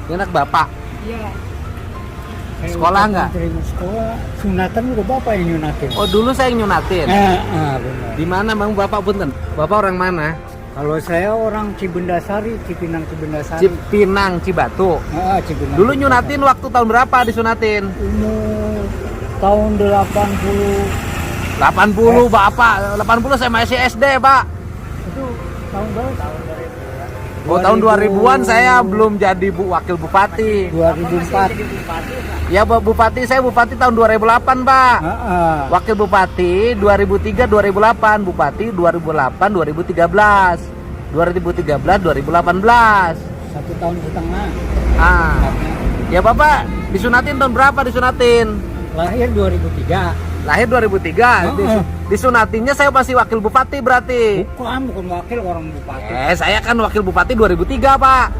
Ini anak bapak. Iya. Sekolah nggak? Terima sekolah. Sunatan juga bapak yang nyunatin. Oh dulu saya yang nyunatin. Benar. Di mana bang bapak punten? Bapak orang mana? Kalau saya orang Cibendasari, Cipinang Cibendasari. Cipinang Cibatu. Cibendasari. Dulu nyunatin waktu tahun berapa disunatin? Umur tahun 80. 80 bapak. 80 saya masih SD pak. Itu tahun berapa? Oh tahun 2000-an saya belum jadi wakil bupati. 2004. Ya bupati, saya bupati tahun 2008 pak. Wakil bupati 2003 2008, bupati 2008 2013. 2013 2018. 1 tahun setengah. Ya bapak disunatin tahun berapa disunatin? Lahir 2003. Lahir 2003. Disunatinnya saya masih wakil bupati berarti. Bukan wakil, orang bupati. Saya kan wakil bupati 2003 pak.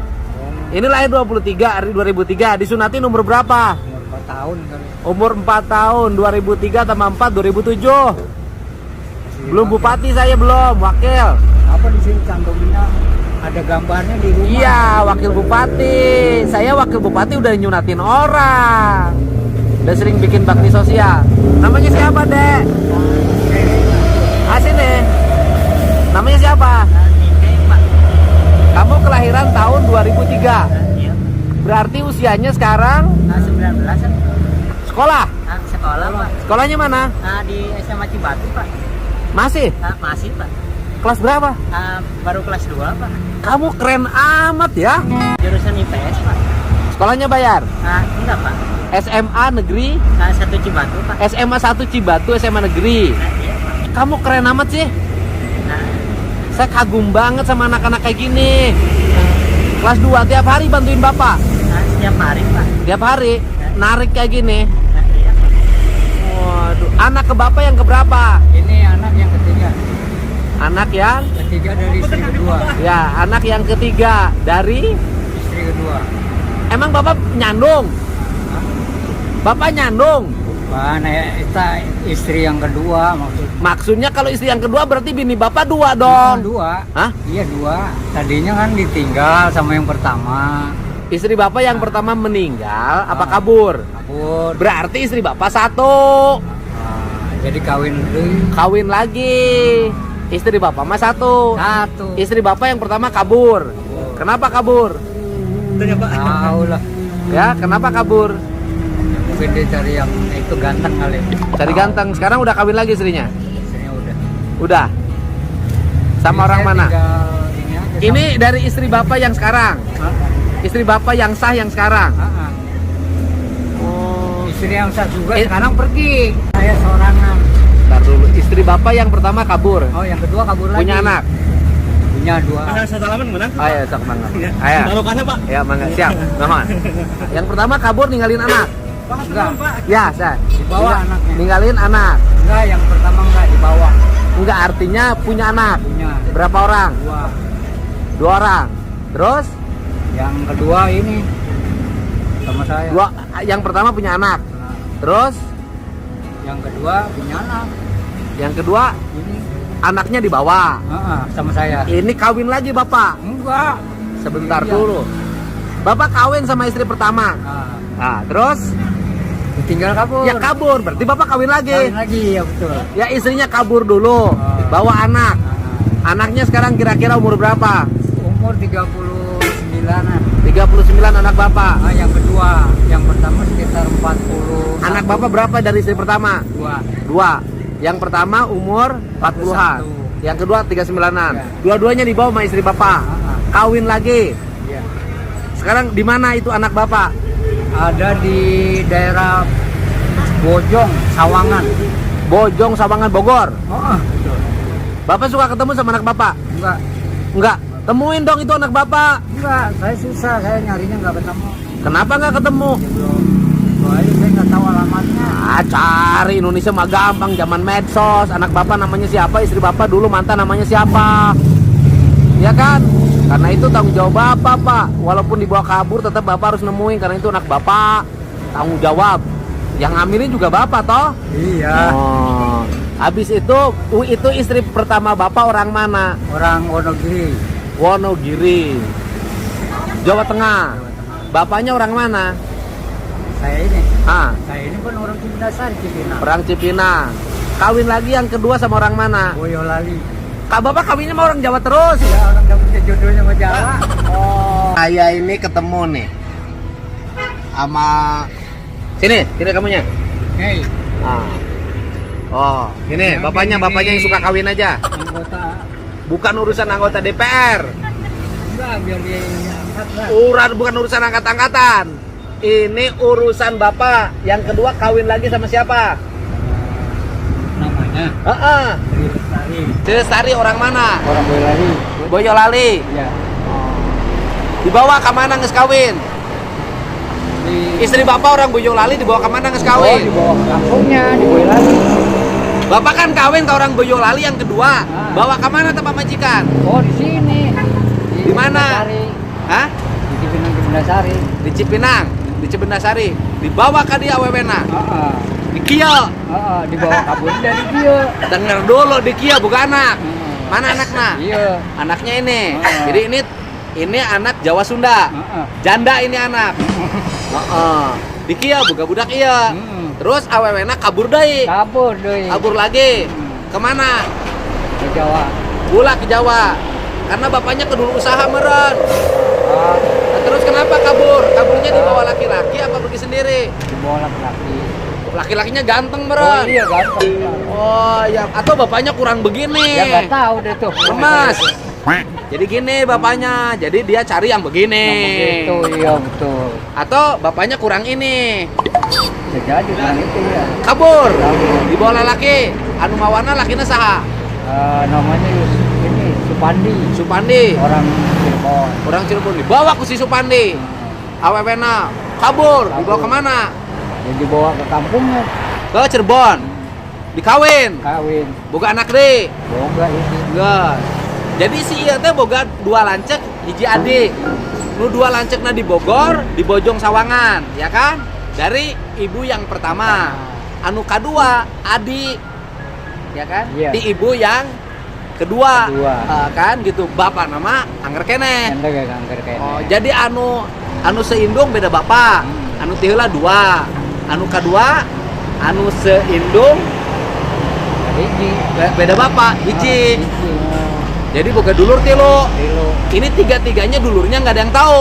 Ini lahir 23 2003. Disunatin umur berapa? Umur 4 tahun kali. Umur 4 tahun. 2003 tambah 4 2007. Belum bupati saya, belum wakil. Apa di sini cantuminnya ada gambarnya di rumah? Iya, wakil bupati. Saya wakil bupati udah nyunatin orang. Udah sering bikin bakti sosial. Namanya siapa, Dek? Sini. Namanya siapa? Kamu kelahiran tahun 2003. Berarti usianya sekarang 19-an. sekolah? Sekolah Pak. Sekolahnya mana? Di SMA Cibatu Pak. Masih? Masih Pak. Kelas berapa? Baru kelas 2 Pak. Kamu keren amat ya. Jurusan IPS Pak. Sekolahnya bayar? Enggak Pak. SMA negeri? 1 Cibatu Pak. SMA 1 Cibatu, SMA negeri. Iya Pak. Kamu keren amat sih. Nah, Saya kagum banget sama anak-anak kayak gini. Kelas 2 tiap hari bantuin bapak. setiap hari Pak. Tiap hari narik kayak gini. Iya Pak. Waduh, anak ke bapak yang keberapa? Ini anak yang ketiga. Anak yang Ketiga dari istri kedua. ya, anak yang ketiga dari Istri kedua. emang bapak nyandung? Bapak nyandung? Mana ya, kita istri yang kedua maksudnya. Maksudnya kalau istri yang kedua berarti bini bapak 2 dong. Dua. Hah? Iya 2. Tadinya kan ditinggal sama yang pertama. Istri bapak yang pertama meninggal apa kabur? Kabur. Berarti istri bapak 1. Jadi kawin dulu. Kawin lagi. Istri bapak mah 1. Satu. Istri bapak yang pertama kabur. Kenapa kabur? Tahu lah. Ya, kenapa kabur? Mungkin dia cari yang itu ganteng kali. Cari ganteng. Sekarang udah kawin lagi istrinya? Istrinya udah. Udah. Sama orang Saya mana? tinggal ini aja Ini dari istri bapak yang sekarang. Istri bapak yang sah yang sekarang. Oh. Istri yang sah juga sekarang pergi. Saya sorangan. Ntar dulu. Istri bapak yang pertama kabur. Oh, yang kedua kabur lagi. Punya anak. Punya 2. Salaman mana? Ayo, sok mangga. Ayo. Baru kana Pak. Ya, mangga siap. Mohon. Yang pertama kabur ninggalin anak. Enggak. Ya, saya. Dibawa anaknya. Ninggalin anak. Enggak, yang pertama enggak dibawa. Enggak, artinya punya anak. Punya Berapa orang? 2. 2 orang. Terus Yang kedua ini sama saya. yang pertama punya anak. Nah, Terus yang kedua punya anak. yang kedua Ini anaknya dibawa. sama saya. Ini kawin lagi bapak. Enggak. Sebentar Iya. dulu. Bapak kawin sama istri pertama. Nah, terus Tinggal kabur. ya kabur. Berarti bapak kawin lagi. Kawin lagi, ya betul. Ya istrinya kabur dulu. Bawa anak. Anaknya sekarang kira-kira umur berapa? Umur 39-an. 39 anak bapak. Yang kedua, yang pertama sekitar 40. Anak bapak berapa dari istri pertama? 2. Yang pertama umur 40-an. Yang kedua 39-an. Ya. Dua-duanya dibawa sama istri bapak. Kawin lagi. Iya. Sekarang di mana itu anak bapak? Ada di daerah Bojong, Sawangan. Bojong, Sawangan, Bogor. Betul. Bapak suka ketemu sama anak bapak? Enggak. Enggak. Temuin dong itu anak bapak. Enggak, saya susah, saya nyarinya enggak ketemu. Kenapa nggak ketemu? Belum. Soalnya saya nggak tahu alamatnya. Cari Indonesia mah gampang, zaman medsos. Anak bapak namanya siapa? Istri bapak dulu mantan namanya siapa? Ya kan? Karena itu tanggung jawab bapak, Pak. Walaupun dibawa kabur, tetap bapak harus nemuin karena itu anak bapak. Tanggung jawab. Yang ngambilin juga bapak, toh? Iya. Oh. Habis itu istri pertama bapak orang mana? Orang Wonogiri. Wonogiri, Jawa Tengah. Bapaknya orang mana? Saya ini. Ah, Saya ini pun orang Cipinang, Cipinang. orang Cipinang. Kawin lagi yang kedua sama orang mana? Boyolali. Kak Bapak kawinnya sama orang Jawa terus. Ya orang dapetnya jodohnya sama Jawa. Oh. Saya ini ketemu nih sama sini kamunya. Hei, Ah. Oh, ini bapaknya yang suka kawin aja. anggota. Bukan urusan anggota DPR. Enggak, biar dia angkat lah. Bukan urusan angkat-angkatan. Ini urusan bapak. Yang kedua kawin lagi sama siapa? Namanya Heeh. Tri Lestari. Lestari orang mana? Orang Boyolali. Boyolali. Ya. Dibawa ke mana nges kawin? Di Istri bapak orang Boyolali dibawa ke mana nges Oh, kawin? di bawah kampungnya di Boyolali. Bapak kan kawin ke orang Boyolali yang kedua. Ah. Bawa ke mana tempat majikan? Oh, di sini. Di mana? Cipinang Sari. Hah? Di Cipinang Sari. Di Cipinang, di Cibendasari. Dibawa ke dia awewena. Heeh. Di Kia. Heeh, dibawa kabur dari dia. Dengar dulu di Kia bukan anak. Mana anaknya? Iya. Anaknya ini. Ah. Jadi ini anak Jawa Sunda. Heeh. Janda ini anak. Heeh. Di Kia buka budak iya. Terus awewena kabur deui. Kabur deh. Kabur lagi. Kemana? Ke Jawa. Pula ke Jawa. Karena bapaknya kedulu usaha meren. Ah, Nah, terus kenapa kabur? Kaburnya dibawa laki-laki apa pergi sendiri? dibawa laki-laki. Laki-lakinya ganteng Oh meren. iya ganteng. Oh ya, atau bapaknya kurang begini. Ya nggak tahu deh tuh. Lemas. Jadi gini bapaknya, jadi dia cari yang begini. Begitu, iya betul. Atau bapaknya kurang ini, Bisa jadi kan itu ya. kabur. Kabur. Dibawa laki, anu mawana lakina saha? Namanya ini Supandi. Supandi. Orang Cirebon. Orang Cirebon dibawa ke si Supandi. Awewena kabur, dibawa kemana? Yang dibawa ke kampungnya. Ke Cirebon. Dikawin. Kawin. Boga anak deh. Boga itu. Enggak. Jadi si ieu teh boga dua lancek, hiji adik. Nu dua lancekna di Bogor, di Bojong Sawangan, ya kan? Dari ibu yang pertama. Anu kedua adik. Ya kan? Iya. Di ibu yang kedua. Kedua. Kan gitu. Bapak nama angger keneh. Anda gak kanker kayaknya. Oh, jadi anu seindung beda bapak. Anu ti heula dua. Anu kedua anu seindung Hiji. beda bapak, hiji. Hiji. Jadi boga dulur tilu. Dulu. Ini tiga-tiganya dulurnya nggak ada yang tahu.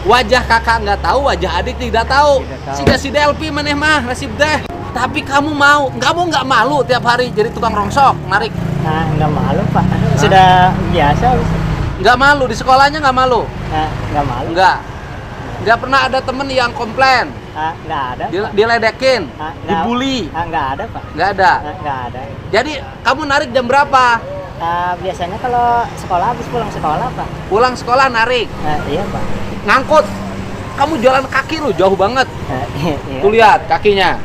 Wajah kakak nggak tahu, wajah adik tidak tahu. Tidak tahu. Sida si Delpi maneh mah nasib deh. Tapi kamu nggak malu tiap hari jadi tukang rongsok, narik. Nah, nggak malu Pak. Sudah biasa. Nggak malu di sekolahnya nggak malu. Nah, nggak malu. Nggak pernah ada temen yang komplain, Ah, nggak ada. diledekin, Ah, nggak. dibully. Ah, nggak ada Pak. Nggak ada. Ah, nggak ada. Jadi kamu narik jam berapa? Biasanya kalau sekolah habis pulang sekolah Pak. Pulang sekolah narik, Iya Pak. ngangkut. Kamu jalan kaki lu jauh banget. Iya. Tuh lihat kakinya.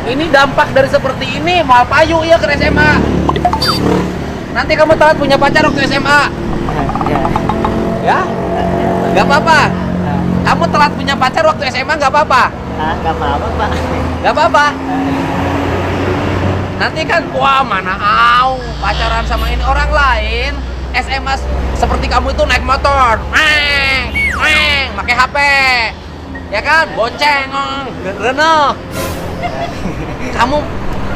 Ini dampak dari seperti ini mal payu ya ke SMA. Nanti kamu telat punya pacar waktu SMA. Iya. Ya? Gak apa-apa. Kamu telat punya pacar waktu SMA gak apa-apa. Nggak apa-apa Pak. Gak apa-apa. Nanti kan wah mana pacaran sama ini orang lain SMA seperti kamu itu naik motor, pakai HP, ya kan, bonceng, reneh. Kamu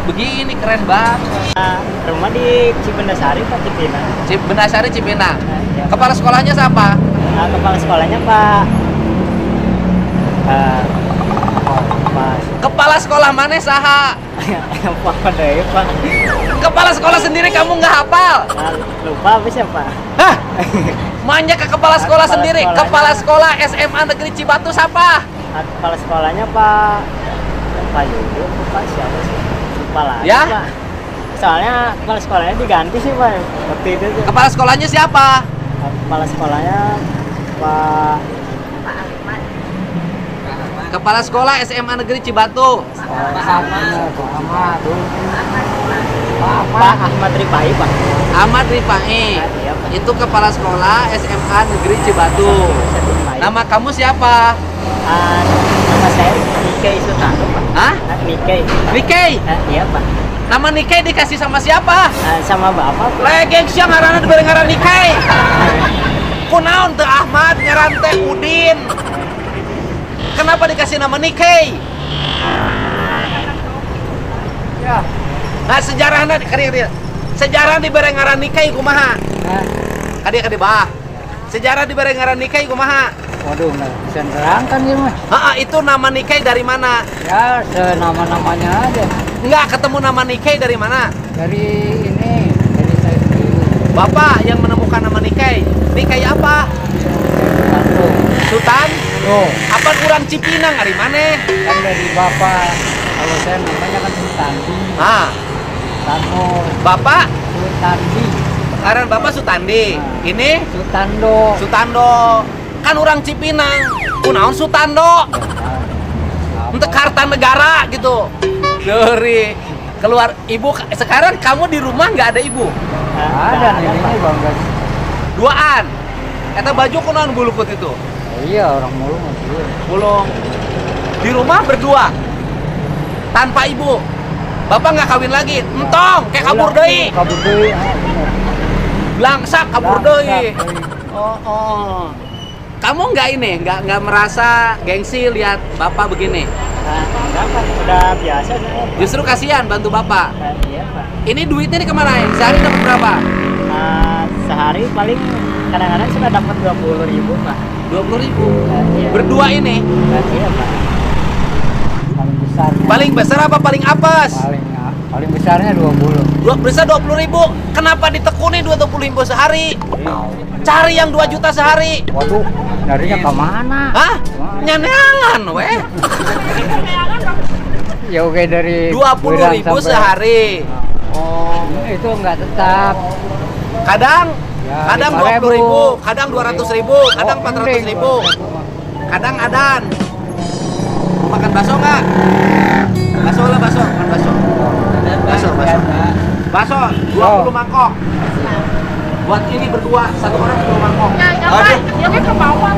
begini keren banget. Rumah di Cibendasari Pak, Cipinang. Bendasari Cipinang. Iya. Kepala sekolahnya siapa? Kepala sekolahnya Pak. Pak. Kepala sekolah mana saha? Apa deh Pak? Kepala sekolah sendiri kamu nggak hafal? Lupa habis ya Pak. Hah? Manja ke kepala sekolah Kepala sendiri. sekolahnya. Kepala sekolah SMA Negeri Cibatu siapa? Kepala sekolahnya Pak Yuyu, Pak siapa sih? Lupa lagi Ya? Pak. Soalnya kepala sekolahnya diganti sih Pak. Waktu itu tuh. Kepala sekolahnya siapa? Kepala sekolahnya Pak Kepala sekolah SMA Negeri Cibatu. Pak Ahmad Rifai Pak. Ahmad Rifai. Iya Pak. Itu kepala sekolah SMA Negeri Cibatu. Rifai. Nama kamu siapa? Nama saya Nikkei Sutano Pak. Hah? Nikkei. Nikkei. Iya Pak. Nama Nikkei dikasih sama siapa? Sama Bapak Pak. Legeng siang ngaranna dibere ngaran Nikkei. Kunaon teu Ahmad ngaran teh Udin. Kenapa dikasih nama Nikkei? Ya. Nah sejarahna kadieu. Sejarah dibere ngaran Nikkei kumaha? Kadieu bah. Sejarah dibere ngaran Nikkei kumaha? Waduh, nggak bisa nerangkan ya mah. Itu nama Nikkei dari mana? Ya, senama-namanya aja. Enggak ketemu nama Nikkei dari mana? Dari ini, dari saya sendiri. Bapak yang menemukan nama Nikkei. Nikkei apa? Bandung. Sultan? Tuh, Apa kurang Cipinang dari mana? kan dari bapak. Kalau saya namanya kan Sultandi. Ah, Tano, Bapak Sultandi. sekarang Bapak Sutandi. Ini Sultando. Sutando. Kan orang Cipinang. Kunaon Sutando? Untuk Kartanegara gitu. Dari keluar ibu sekarang kamu di rumah nggak ada ibu? Ada neneknya bangga. Duaan. Kata baju kunaon bulukut itu. Iya, orang mulu masih. Bulung. Di rumah berdua. Tanpa ibu. Bapak nggak kawin lagi. Entong kayak kabur deui. Kabur deui. Bener. Langsak kabur Langsak deui. Oh. Kamu nggak ini, nggak merasa gengsi lihat bapak begini? Enggak Pak, udah biasa saya. Justru kasihan bantu bapak. Iya Pak. Ini duitnya dikemanain? Sehari dapat berapa? Sehari paling kadang-kadang sudah dapat 20.000 Pak. 20.000. Iya. Berdua ini. Iya Pak. Paling besar. Paling besar apa paling apes? Paling besarnya 20. Besar 20.000. Kenapa ditekuni 20.000 sehari? Cari yang 2 juta sehari. Waduh, nyarinya ke mana? Hah? Nyaneangan weh. Ya oke dari 20.000 sehari. Oh, itu nggak tetap. Kadang Ya, kadang 5.000. 20.000, kadang 200.000, kadang 400.000. Kadang adan. Makan bakso nggak? Bakso lah bakso, makan bakso. Bakso 20 mangkok. Buat ini berdua, satu orang 10 mangkok. Aduh, Ya kan ke bawah.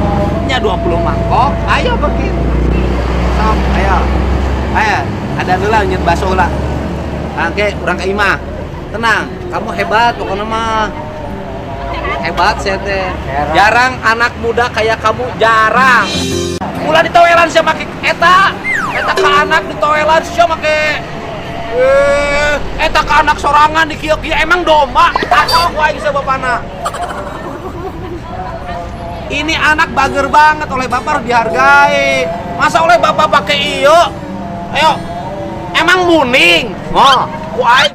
nya 20 mangkok. Ayo pergi. Sok, ayo. Ada dulu lah nyet bakso lah. Oke, urang ke imah. Tenang, kamu hebat pokoknya mah. Hebat saya teh. Jarang anak muda kayak kamu, jarang. Ulah ditowelan sia make eta ka anak ditowelan sia make eta ka anak sorangan di kieu-kieu emang domba takok ku aing sabapana. Ini anak bager banget, oleh bapak harus dihargai. Masa oleh bapak pakai iyo? Ayo, emang muning? Oh, ku aing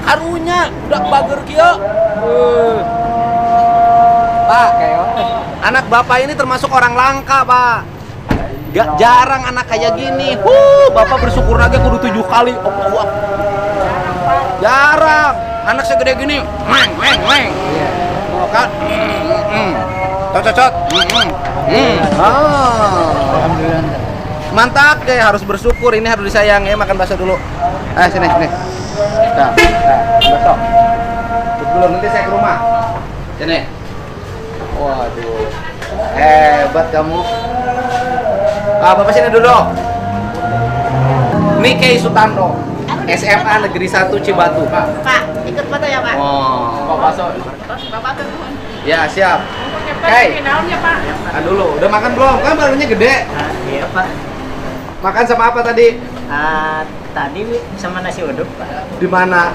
karunya udah bager kieu. Pak, anak bapak ini termasuk orang langka, Pak. Gak jarang anak kayak gini. Bapak bersyukur lagi kudu 7 kali. Jarang. Anak segede gini. Weng. Oh, kan? Cocot. Alhamdulillah. Mantap deh, harus bersyukur. Ini harus disayang ya, makan bakso dulu. Sini. Nah, bakso. Belum nanti saya ke rumah. Sini. Waduh, hebat kamu. Bapak sini dulu. Nikkei Sutando, SMA Negeri 1 Cibatu. Pak, ikut foto ya Pak. Bapak bakso. Bapak tuh. Ya siap. Oke, naon ya Pak? Dulu, udah makan belum? Kan barunya gede. Iya Pak. Makan sama apa tadi? Tadi sama nasi uduk Pak. Di mana?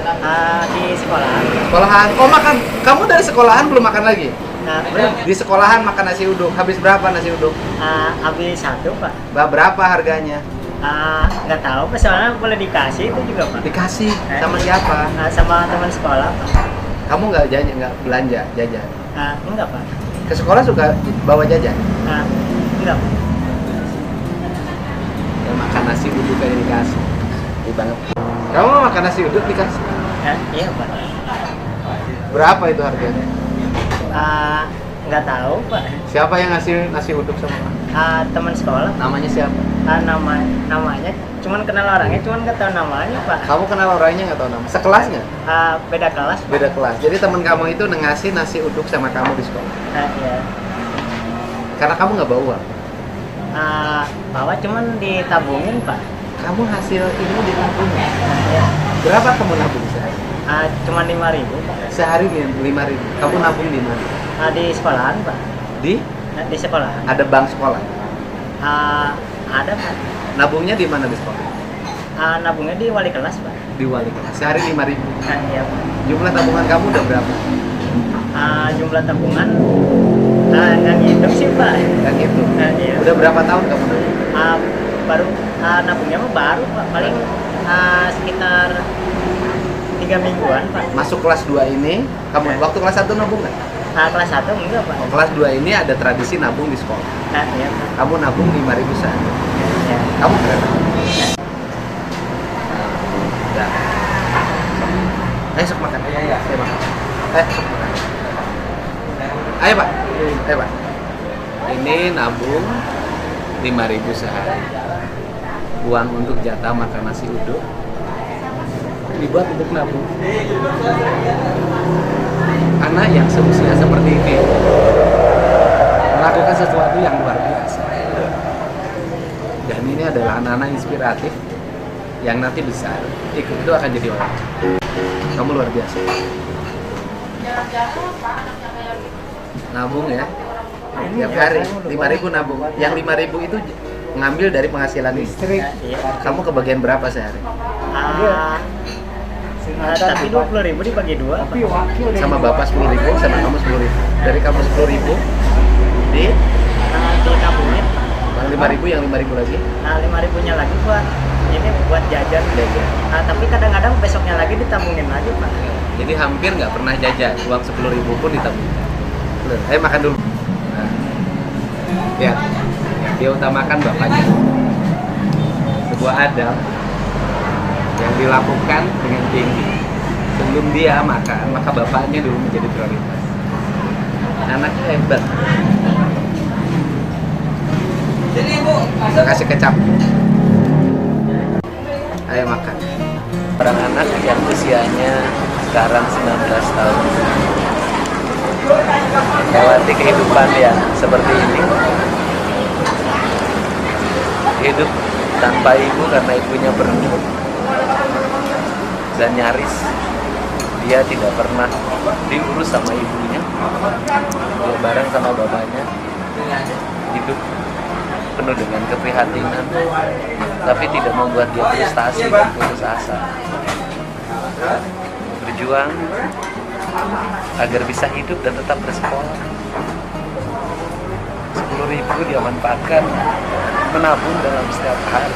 Di sekolah. Sekolahan. Oh makan. Kamu dari sekolahan belum makan lagi? Belum. Di sekolahan makan nasi uduk. Habis berapa nasi uduk? Habis 1 Pak. Berapa harganya? Nggak tahu Pak, soalnya boleh dikasih itu juga Pak. Dikasih sama siapa? Sama teman sekolah Pak. Kamu nggak belanja jajan? Enggak Pak. Ke sekolah suka bawa jajan? Enggak Pak. Ya makan nasi uduk kayak dikasih. Ini banget. Kamu mau makan nasi uduk dikasih? Iya Pak. Berapa itu harganya? Nggak tahu Pak. Siapa yang ngasih nasi uduk sama kamu? Teman sekolah. Namanya siapa? Namanya cuman kenal orangnya, cuman nggak tahu namanya Pak. Kamu kenal orangnya nggak tahu nama? Sekelasnya? Beda kelas Pak. Beda kelas. Jadi teman kamu itu ngasih nasi uduk sama kamu di sekolah. Iya. Karena kamu nggak bawa uang. Bawa cuman ditabungin Pak. Kamu hasil ini ditabung. Iya. Berapa kamu nabung sehari? Cuma 5.000 Pak. Sehari 5.000. Kamu nabung di mana? Di sekolahan Pak. Di Di sekolahan. ada bank sekolah. Ada Pak. Nabungnya di mana di sekolah? Nabungnya di wali kelas Pak. Di wali kelas. Sehari 5.000. Iya Pak. Jumlah tabungan kamu udah berapa? Jumlah tabungan nggak ngitung sih Pak. Kan itu. Iya. Udah berapa tahun kamu nabung? Baru nabungnya mah baru Pak. Paling sekitar 3 mingguan Pak. Masuk kelas 2 ini, kamu waktu kelas 1 nabung nggak? Kelas 1 enggak Pak. Kelas 2 ini ada tradisi nabung di sekolah. Iya Pak. Kamu nabung 5.000 sehari. Iya. Kamu keren. Udah. Sok makan. Iya. Ayo makan. Sok makan. Ayo Pak. Ayo Pak. Ini nabung 5.000 sehari. Uang untuk jatah makan nasi uduk dibuat untuk nabung. Anak yang seusia seperti ini melakukan sesuatu yang luar biasa. Dan ini adalah anak-anak inspiratif yang nanti besar ikut itu akan jadi orang. Kamu luar biasa. Nabung ya. Tiap hari 5.000 nabung. Yang 5.000 itu ngambil dari penghasilan istri. Iya. Kamu kebagian berapa sehari? Tapi 20.000 dibagi 2 Pak. Sama bapak 10.000, sama kamu 10.000. Dari kamu 10.000 di Ditabungin. yang 5.000, yang 5.000 lagi 5.000-nya lagi buat ini buat jajan. jajan. Tapi kadang-kadang besoknya lagi ditabungin lagi Pak. Jadi hampir nggak pernah jajan, uang 10.000 pun ditabungkan. Ayo makan dulu. Nah. Ya, dia utamakan bapaknya. Sebuah adab yang dilakukan dengan tinggi. Sebelum dia makan, maka bapaknya dulu menjadi prioritas. Anaknya hebat. Kasih kecap. Ayo makan. Orang anak yang usianya sekarang 19 tahun melewati kehidupan yang seperti ini. Hidup tanpa ibu karena ibunya pergi dan nyaris dia tidak pernah diurus sama ibunya. Dia bareng sama bapaknya. Hidup penuh dengan keprihatinan, tapi tidak membuat dia frustasi dan putus asa. Berjuang agar bisa hidup dan tetap bersekolah. 10.000 dia manfaatkan menabung dalam setiap hari.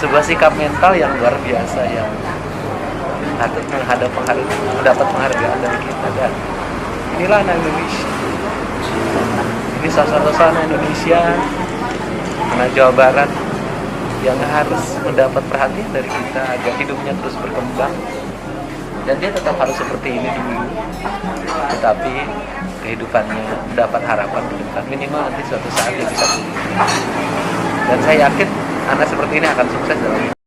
Sebuah sikap mental yang luar biasa yang patut mendapat penghargaan dari kita. Dan inilah anak Indonesia. Ini sosok-sosok anak Indonesia, anak Jawa Barat yang harus mendapat perhatian dari kita agar hidupnya terus berkembang. Dan dia tetap harus seperti ini dulu, tetapi kehidupannya mendapat harapan ke depan, minimal nanti suatu saat dia bisa pulih. Dan saya yakin anak seperti ini akan sukses dalam